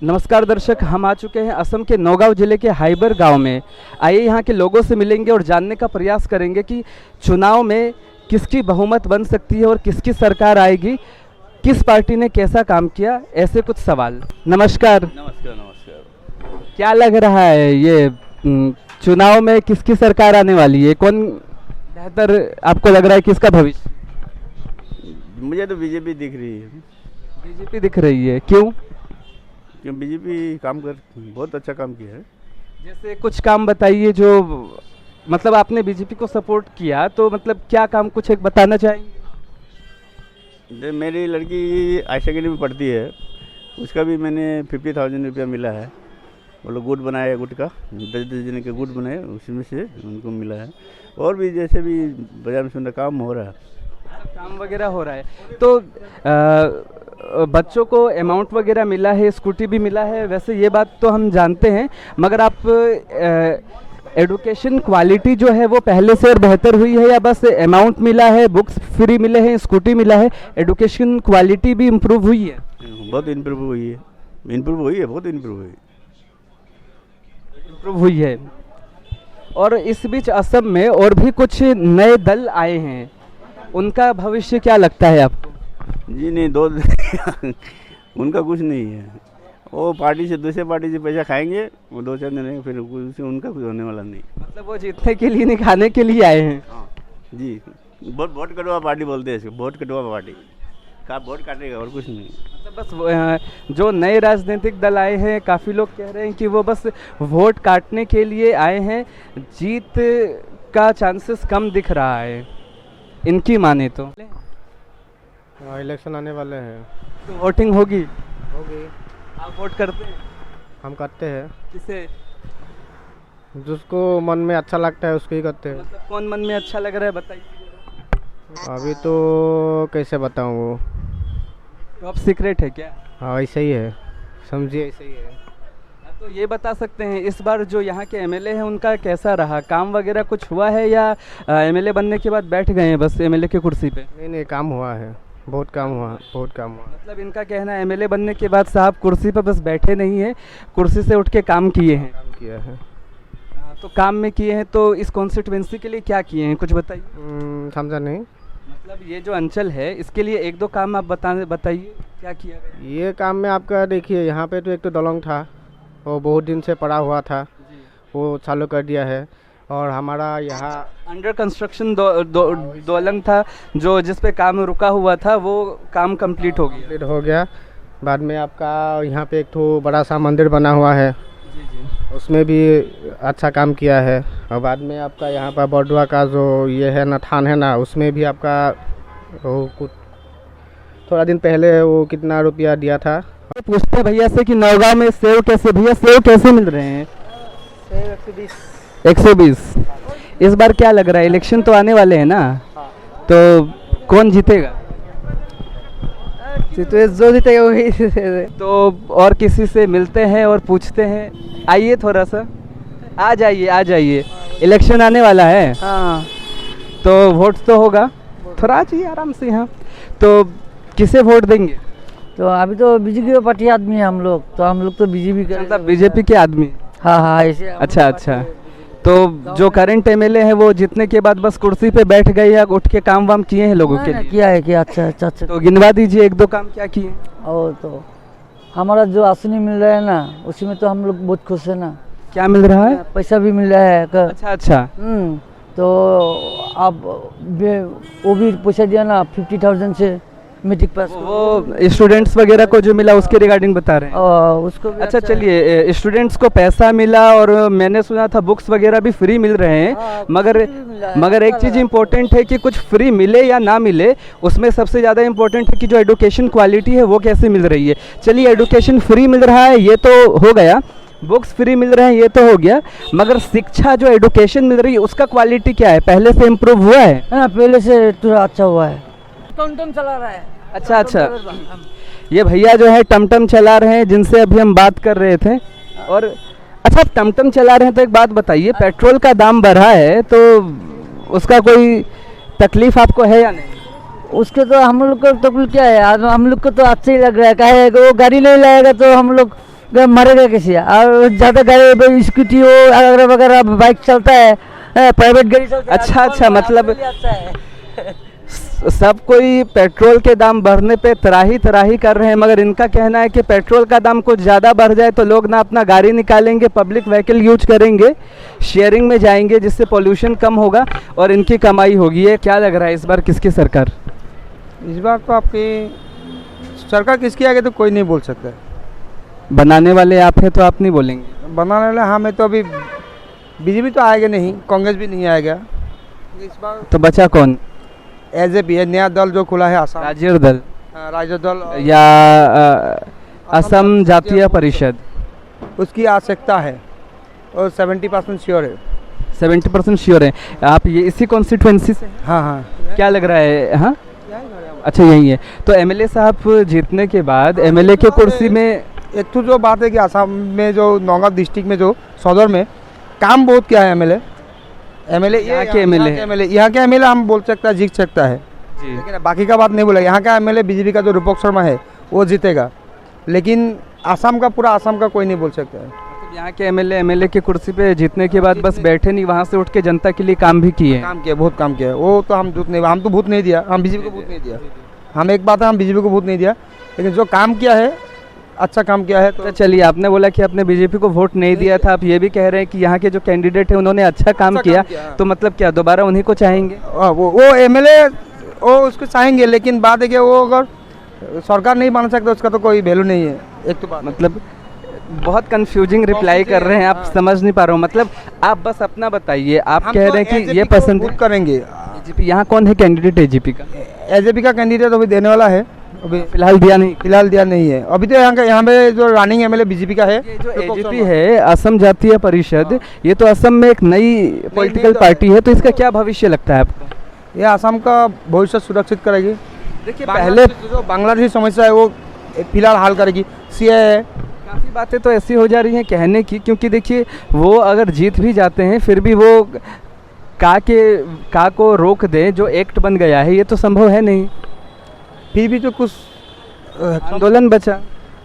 नमस्कार दर्शक, हम आ चुके हैं असम के नौगांव जिले के हाइबर गांव में। आइए यहाँ के लोगों से मिलेंगे और जानने का प्रयास करेंगे कि चुनाव में किसकी बहुमत बन सकती है और किसकी सरकार आएगी, किस पार्टी ने कैसा काम किया, ऐसे कुछ सवाल। नमस्कार। नमस्कार नमस्कार। क्या लग रहा है ये चुनाव में किसकी सरकार आने वाली है? कौन बेहतर आपको लग रहा है, किसका भविष्य? मुझे तो बीजेपी दिख रही है। बीजेपी दिख रही है, क्यों? क्यों? बीजेपी बहुत अच्छा काम किया है। जैसे कुछ काम बताइए जो मतलब आपने बीजेपी को सपोर्ट किया, तो मतलब क्या काम कुछ एक बताना चाहेंगे? मेरी लड़की आयशा के में पढ़ती है, उसका भी मैंने 50,000 रुपया मिला है। वो लोग गुट बनाए, गुट का 10 दिन के गुट बनाए, उसमें से उनको मिला है। और भी जैसे भी बाजार में सुंदर काम हो रहा है, काम वगैरह हो रहा है। तो बच्चों को अमाउंट वगैरह मिला है, स्कूटी भी मिला है, वैसे ये बात तो हम जानते हैं, मगर आप एडुकेशन क्वालिटी जो है वो पहले से और बेहतर हुई है, या बस अमाउंट मिला है, बुक्स फ्री मिले हैं, स्कूटी मिला है, एडुकेशन क्वालिटी भी इम्प्रूव हुई है? बहुत इम्प्रूव हुई है, बहुत इम्प्रूव हुई है। और इस बीच असम में और भी कुछ नए दल आए हैं, उनका भविष्य क्या लगता है आपको? जी नहीं, दो उनका कुछ नहीं है। वो पार्टी से दूसरे पार्टी से पैसा खाएंगे, वो 2-4 दिन रहेंगे, फिर उससे उनका कुछ होने वाला नहीं। मतलब वो जीतने के लिए नहीं, खाने के लिए आए हैं। हाँ जी, वोट कटवा पार्टी बोलते हैं इसको, वोट कटवा पार्टी का वोट काटेगा और कुछ नहीं। मतलब बस जो नए राजनीतिक दल आए हैं, काफ़ी लोग कह रहे हैं कि वो बस वोट काटने के लिए आए हैं, जीत का चांसेस कम दिख रहा है इनकी माने तो। इलेक्शन आने वाले हैं तो वोटिंग होगी? आप वोट करते हैं? हम करते हैं। किसे? जिसको मन में अच्छा लगता है उसको ही करते हैं। मतलब कौन मन में अच्छा लग रहा है बताइए। अभी तो कैसे बताऊँ, वो टॉप सीक्रेट है क्या? हाँ ऐसा ही है, समझिए ऐसा ही है। तो ये बता सकते हैं इस बार जो यहाँ के एमएलए हैं उनका कैसा रहा, काम वगैरह कुछ हुआ है, या एमएलए बनने के बाद बैठ गए हैं बस एमएलए की कुर्सी पे? नहीं, काम हुआ है, बहुत काम हुआ। मतलब इनका कहना है एमएलए बनने के बाद साहब कुर्सी पर बस बैठे नहीं है, कुर्सी से उठ के काम किए हैं। किया है। तो काम में किए हैं, तो इस कॉन्स्टिट्यूएंसी के लिए क्या किए हैं, कुछ बताइए। समझा नहीं। मतलब ये जो अंचल है इसके लिए 1-2 काम आप बताइए क्या किया गया? ये काम में आपका देखिए, यहाँ पे तो एक तो दलंग था, वो बहुत दिन से पड़ा हुआ था, वो चालू कर दिया है। और हमारा यहाँ अंडर कंस्ट्रक्शन दोलंग था, जो जिस पे काम रुका हुआ था, वो काम कंप्लीट हो गया। बाद में आपका यहाँ पे एक तो बड़ा सा मंदिर बना हुआ है, उसमें भी अच्छा काम किया है। और बाद में आपका यहाँ पर बॉर्डवा का जो ये है ना, थान है ना, उसमें भी आपका वो कुछ थोड़ा दिन पहले वो कितना रुपया दिया था। पूछते हैं भैया से कि नौगांव में सेव कैसे मिल रहे हैं? 120। इस बार क्या लग रहा है, इलेक्शन तो आने वाले हैं ना, तो कौन जीतेगा? जो जीतेगा वही। तो और किसी से मिलते हैं और पूछते हैं। आइए थोड़ा सा, आ जाइए। इलेक्शन आने वाला है। हाँ, तो वोट तो होगा, थोड़ा चाहिए आराम से। यहाँ तो किसे वोट देंगे? तो अभी तो बीजेपी पार्टी आदमी है हम लोग, तो हम लोग तो बीजेपी का। मतलब बीजेपी के आदमी? हाँ ऐसे। अच्छा। तो जो करंट एमएलए है वो जीतने के बाद बस कुर्सी पे बैठ गए, या उठ के काम वाम किए हैं लोगों के लिए? किया है क्या? अच्छा। तो गिनवा दीजिए 1-2 काम क्या किए? और तो हमारा जो आसनी मिल रहा है ना, उसी में तो हम लोग बहुत खुश है ना। क्या मिल रहा है? पैसा भी मिल रहा है। अच्छा। तो अब वो भी पैसा दिया ना, 50,000 से मैट्रिक पास। वो स्टूडेंट्स वगैरह को जो मिला उसके रिगार्डिंग बता रहे हैं? उसको भी अच्छा चलिए, स्टूडेंट्स को पैसा मिला और मैंने सुना था बुक्स वगैरह भी फ्री मिल रहे हैं। मगर एक चीज़ इम्पोर्टेंट है कि कुछ फ्री मिले या ना मिले, उसमें सबसे ज़्यादा इम्पोर्टेंट है कि जो एडुकेशन क्वालिटी है वो कैसे मिल रही है। चलिए, एडुकेशन फ्री मिल रहा है ये तो हो गया, बुक्स फ्री मिल रहे हैं ये तो हो गया, मगर शिक्षा जो एडुकेशन मिल रही है उसका क्वालिटी क्या है, पहले से इम्प्रूव हुआ है? पहले से थोड़ा अच्छा हुआ है। टमटम चला रहा है। अच्छा। ये भैया जो है टमटम चला रहे हैं, जिनसे अभी हम बात कर रहे थे। और अच्छा, टमटम चला रहे हैं तो एक बात बताइए, पेट्रोल का दाम बढ़ा है तो उसका कोई तकलीफ आपको है या नहीं? उसके तो हम लोग को तकलीफ क्या है, हम लोग को तो अच्छा ही लग रहा है। कहे वो गाड़ी नहीं लाएगा तो हम लोग मरेगा कैसे? और ज़्यादा गाड़ी स्कूटी हो अगर वगैरह बाइक चलता है, प्राइवेट गाड़ी चलता है। अच्छा, अच्छा, हमारे मतलब लिए अच्छा है। सब कोई पेट्रोल के दाम बढ़ने पे तराही तराही कर रहे हैं, मगर इनका कहना है कि पेट्रोल का दाम कुछ ज़्यादा बढ़ जाए तो लोग ना अपना गाड़ी निकालेंगे, पब्लिक व्हीकल यूज करेंगे, शेयरिंग में जाएंगे, जिससे पोल्यूशन कम होगा और इनकी कमाई होगी। ये क्या लग रहा है इस बार किसकी सरकार? इस बार तो आपकी सरकार किसकी आगे तो कोई नहीं बोल सकता है। बनाने वाले आप हैं तो आप नहीं बोलेंगे? बनाने वाले हमें तो अभी बीजेपी तो आएगा नहीं, कांग्रेस भी नहीं आएगा इस बार। तो बचा कौन? एजेपी है, नया दल जो खुला है आसाम राज्य दल राज्य दल या असम जातीय परिषद? उसकी आवश्यकता है और 70% श्योर है। 70% श्योर है आप? ये इसी कॉन्स्टिट्यूएंसी से हैं? हाँ हाँ क्या लग रहा है? हाँ, अच्छा, यही है। तो एमएलए साहब जीतने के बाद एमएलए के कुर्सी में एक तो जो बात है कि आसाम में जो नौगांव डिस्ट्रिक्ट में जो सदर में काम बहुत किया है एमएलए यहाँ के एमएलए हम बोल सकता है जीत सकता है जी। लेकिन बाकी का बात नहीं बोला। यहाँ का एमएलए बीजेपी का जो रूपक शर्मा है वो जीतेगा, लेकिन आसाम का पूरा आसाम का कोई नहीं बोल सकता है। मतलब यहाँ के एमएलए के कुर्सी पे जीतने के बाद बस बैठे नहीं, वहाँ से उठ के जनता के लिए काम भी किए हैं। काम किया, बहुत काम किया है। वो तो हम तो वोट नहीं दिया, हम बीजेपी को वोट नहीं दिया। हम एक बात है, हम बीजेपी को वोट नहीं दिया, लेकिन जो काम किया है अच्छा काम किया है। तो चलिए, आपने बोला कि आपने बीजेपी को वोट नहीं दिया था, आप ये भी कह रहे हैं कि यहाँ के जो कैंडिडेट है उन्होंने अच्छा काम किया, तो मतलब क्या दोबारा उन्हीं को चाहेंगे? वो एमएलए वो उसको चाहेंगे, लेकिन बात है कि वो अगर सरकार नहीं बना सकता उसका तो कोई वैल्यू नहीं है। एक तो बात मतलब बहुत कंफ्यूजिंग रिप्लाई कर रहे हैं आप, समझ नहीं पा रहा हूँ। मतलब आप बस अपना बताइए, आप कह रहे हैं कि ये पसंद है करेंगे। एजीपी, यहाँ कौन है कैंडिडेट एजीपी का? एजेपी का कैंडिडेट अभी देने वाला है, अभी फिलहाल दिया नहीं। फिलहाल दिया नहीं है अभी तो। यहाँ पे जो रनिंग एमएलए बीजेपी का है, ये जो एजीपी है असम जातीय परिषद, ये तो असम में एक नई पॉलिटिकल पार्टी है, तो इसका क्या भविष्य लगता है आपको? ये असम का भविष्य सुरक्षित करेगी। देखिए, पहले जो बांग्लादेशी समस्या है वो फिलहाल हल करेगी। सीएए काफ़ी बातें तो ऐसी हो जा रही हैं कहने की, क्योंकि देखिए वो अगर जीत भी जाते हैं फिर भी वो का को रोक दें, जो एक्ट बन गया है, ये तो संभव है नहीं। फिर भी तो कुछ आंदोलन बचा,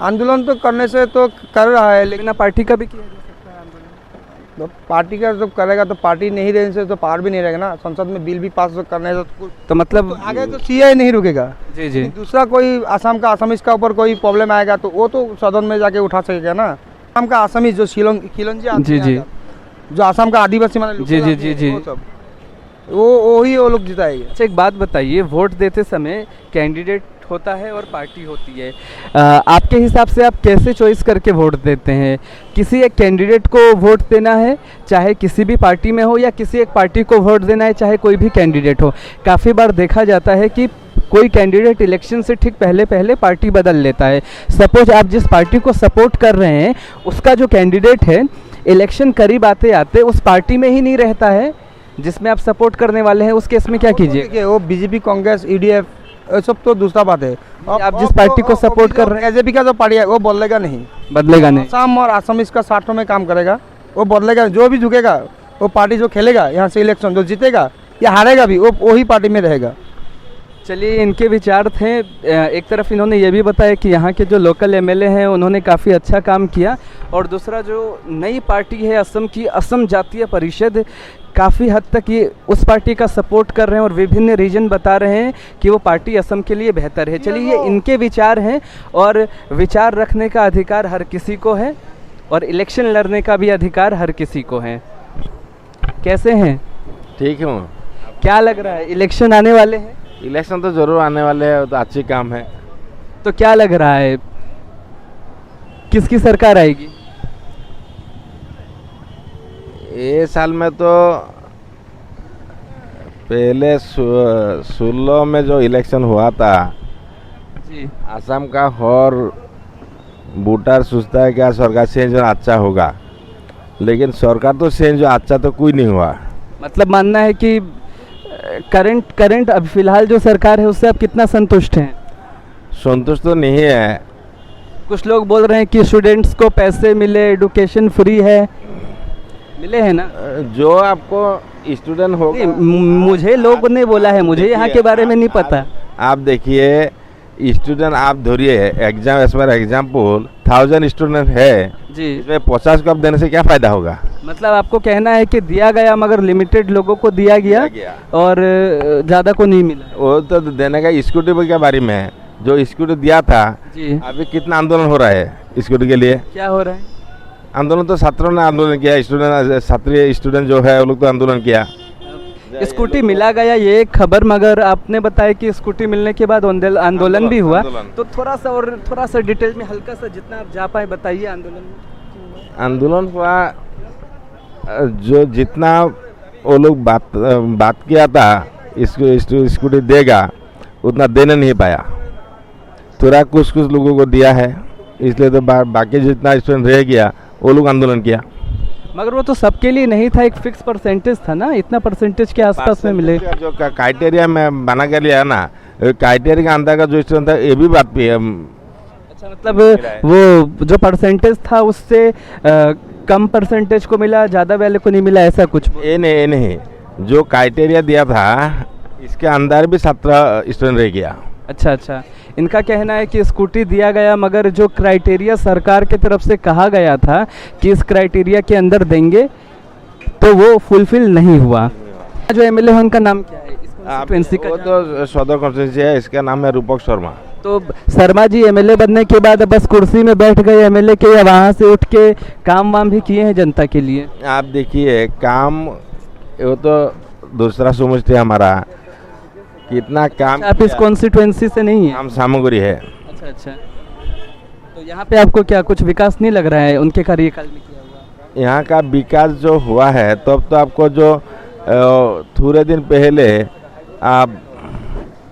आंदोलन तो करने से तो कर रहा है, लेकिन लेकिन पार्टी का भी किया जा सकता है आंदोलन। तो पार्टी का जब करेगा तो पार्टी नहीं रहने से तो पार भी नहीं रहेगा ना। संसद में बिल भी पास करने से तो मतलब आगे तो सीएए नहीं रुकेगा। जी जी, दूसरा कोई आसामीज का ऊपर कोई प्रॉब्लम आएगा तो वो तो सदन में जाके उठा सकेगा ना। आसाम का आसामीज जो खिलंजी जी जी, जो आसाम का आदिवासी माने जी जी जी जी, वो लोग जिताएंगे। अच्छा, एक बात बताइए, वोट देते समय कैंडिडेट होता है और पार्टी होती है, आपके हिसाब से आप कैसे चॉइस करके वोट देते हैं? किसी एक कैंडिडेट को वोट देना है, चाहे किसी भी पार्टी में हो, या किसी एक पार्टी को वोट देना है, चाहे कोई भी कैंडिडेट हो? काफ़ी बार देखा जाता है कि कोई कैंडिडेट इलेक्शन से ठीक पहले पहले पार्टी बदल लेता है। सपोज आप जिस पार्टी को सपोर्ट कर रहे हैं उसका जो कैंडिडेट है इलेक्शन करीब आते आते उस पार्टी में ही नहीं रहता है जिसमें आप सपोर्ट करने वाले हैं, उस केस में क्या कीजिए? वो बीजेपी, कांग्रेस, ईडीएफ सब तो दूसरा बात है। आप जिस पार्टी को सपोर्ट कर रहे हैं, एजेपी का जो पार्टी है वो बदलेगा नहीं, बदलेगा नहीं। आसाम और आसाम इसका साथों में काम करेगा, वो बदलेगा। जो भी झुकेगा वो पार्टी जो खेलेगा यहाँ से इलेक्शन, जो जीतेगा या हारेगा भी वो वही पार्टी में रहेगा। चलिए, इनके विचार थे। एक तरफ इन्होंने ये भी बताया कि यहाँ के जो लोकल एमएलए हैं उन्होंने काफ़ी अच्छा काम किया, और दूसरा जो नई पार्टी है असम की, असम जातीय परिषद, काफ़ी हद तक ये उस पार्टी का सपोर्ट कर रहे हैं और विभिन्न रीजन बता रहे हैं कि वो पार्टी असम के लिए बेहतर है। चलिए, ये इनके विचार हैं, और विचार रखने का अधिकार हर किसी को है, और इलेक्शन लड़ने का भी अधिकार हर किसी को है। कैसे हैं? ठीक हूँ। क्या लग रहा है, इलेक्शन आने वाले हैं? इलेक्शन तो जरूर आने वाले हैं, तो अच्छी काम है। तो क्या लग रहा है, किसकी सरकार आएगी? ये साल में तो पहले 16 में जो इलेक्शन हुआ था जी, असम का, और वोटर सोचता है क्या सरकार चेंज अच्छा होगा, लेकिन सरकार तो चेंज अच्छा तो कोई नहीं हुआ। मतलब मानना है कि करंट अब फिलहाल जो सरकार है उससे आप कितना संतुष्ट हैं? संतुष्ट तो नहीं है। कुछ लोग बोल रहे हैं कि स्टूडेंट्स को पैसे मिले, एडुकेशन फ्री है, मिले हैं ना? जो आपको स्टूडेंट होगा, मुझे लोगों ने बोला है, मुझे यहाँ के बारे में नहीं पता। आप देखिए स्टूडेंट आप धरिए exam as per example 1000 student है, जी, इसमें 50 को आप देने से क्या फायदा होगा? मतलब आपको कहना है कि दिया गया मगर लिमिटेड लोगों को दिया गया और ज़्यादा को नहीं मिला। वो तो देने का स्कूटी के बारे में है, जो स्कूटी दिया था जी, अभी कितना आंदोलन हो रहा है स्कूटी के लिए? क्या हो रहा है? आंदोलन तो छात्रों ने आंदोलन किया, छात्र स्टूडेंट जो है वो लोग तो आंदोलन किया। स्कूटी मिला गया ये एक खबर, मगर आपने बताया कि स्कूटी मिलने के बाद आंदोलन भी हुआ, तो थोड़ा सा डिटेल में हल्का सा जितना आप जा पाए बताइए। आंदोलन हुआ जो जितना वो लोग बात किया था इसको स्कूटी देगा उतना देने नहीं पाया, थोड़ा कुछ लोगों को दिया है, इसलिए तो बाकी जितना स्टूडेंट रह गया वो लोग आंदोलन किया। मगर वो तो सबके लिए नहीं था, एक फिक्स परसेंटेज था ना, इतना परसेंटेज के आसपास में मिले। जो क्राइटेरिया में बना कर लिया ना, क्राइटेरिया के अंदर का जो स्टूडेंट था ये भी बात पे अच्छा, मतलब वो जो परसेंटेज था उससे कम परसेंटेज को मिला, ज़्यादा वाले को नहीं मिला, ऐसा कुछ? ये नहीं, जो क्राइटेरिया दिया था इसके अंदर भी 17 स्टूडेंट रह गया। अच्छा, इनका कहना है कि स्कूटी दिया गया मगर जो क्राइटेरिया सरकार की तरफ से कहा गया था कि इस क्राइटेरिया के अंदर देंगे तो वो फुलफिल नहीं हुआ। जो एमएलए है उनका नाम क्या है? इस कॉन्स्टिट्यूएंसी का वो तो सदर कॉन्स्टिट्यूएंसी है, इसका नाम है रूपक शर्मा। तो शर्मा जी एमएलए बनने के बाद बस कुर्सी में बैठ गए एमएलए के, या वहाँ से उठ के काम वाम भी किए हैं जनता के लिए? आप देखिए काम वो तो दूसरा समझते हैं हमारा कितना काम। आप इस कॉन्स्टिट्यूएंसी से नहीं है? काम सामग्री है। अच्छा, तो यहाँ पे आपको क्या कुछ विकास नहीं लग रहा है उनके कार्यकाल में किया हुआ? यहाँ का विकास जो हुआ है तब तो आपको जो थोड़े दिन पहले आप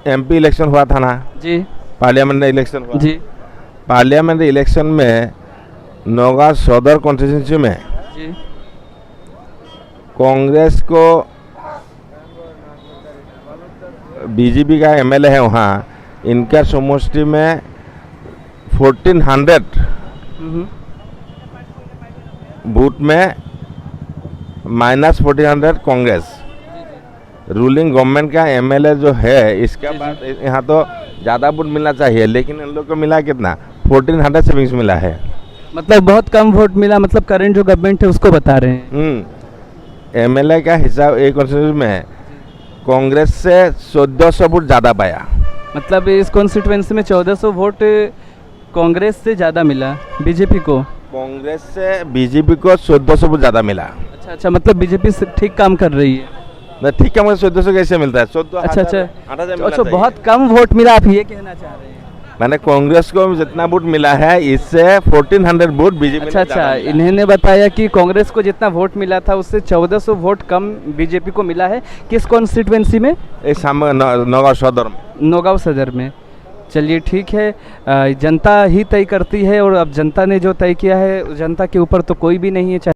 एमपी इलेक्शन हुआ था ना जी, पार्लियामेंट इलेक्शन हुआ जी, पार्लियामेंट इलेक्शन में नौगांव सदर कॉन्स्टिट्यूंसी में जी, कांग्रेस को बीजेपी का एमएलए है वहाँ, इनका समष्टि में 1400 वोट में -1400 कांग्रेस। रूलिंग गवर्नमेंट का एमएलए जो है इसका बाद यहाँ तो ज़्यादा वोट मिलना चाहिए, लेकिन इन लोग को मिला कितना? 1400 सेविंग्स मिला है। मतलब बहुत कम वोट मिला, मतलब करंट जो गवर्नमेंट है उसको बता रहे हैं। एमएलए का हिसाब एक कॉन्स्टिट्यूंसी में कांग्रेस से 1400 वोट ज़्यादा पाया। मतलब इस कॉन्स्टिट्यूएंसी में 1400 वोट कांग्रेस से ज़्यादा मिला बीजेपी को? कांग्रेस से बीजेपी को 1400 वोट ज़्यादा मिला। अच्छा, मतलब बीजेपी ठीक काम कर रही है ना? ठीक काम 1400 कैसे मिलता है? 14 अच्छा, बहुत कम वोट मिला, आप ये कहना चाह रहे हैं? मैंने कांग्रेस को जितना वोट मिला है इससे 1400 वोट बीजेपी। अच्छा, इन्होंने बताया कि कांग्रेस को जितना वोट मिला था उससे 1400 वोट कम बीजेपी को मिला है। किस कॉन्स्टिट्यूएंसी में? नौगांव सदर में। नौगांव सदर में। चलिए ठीक है, जनता ही तय करती है और अब जनता ने जो तय किया है जनता के ऊपर तो कोई भी नहीं है।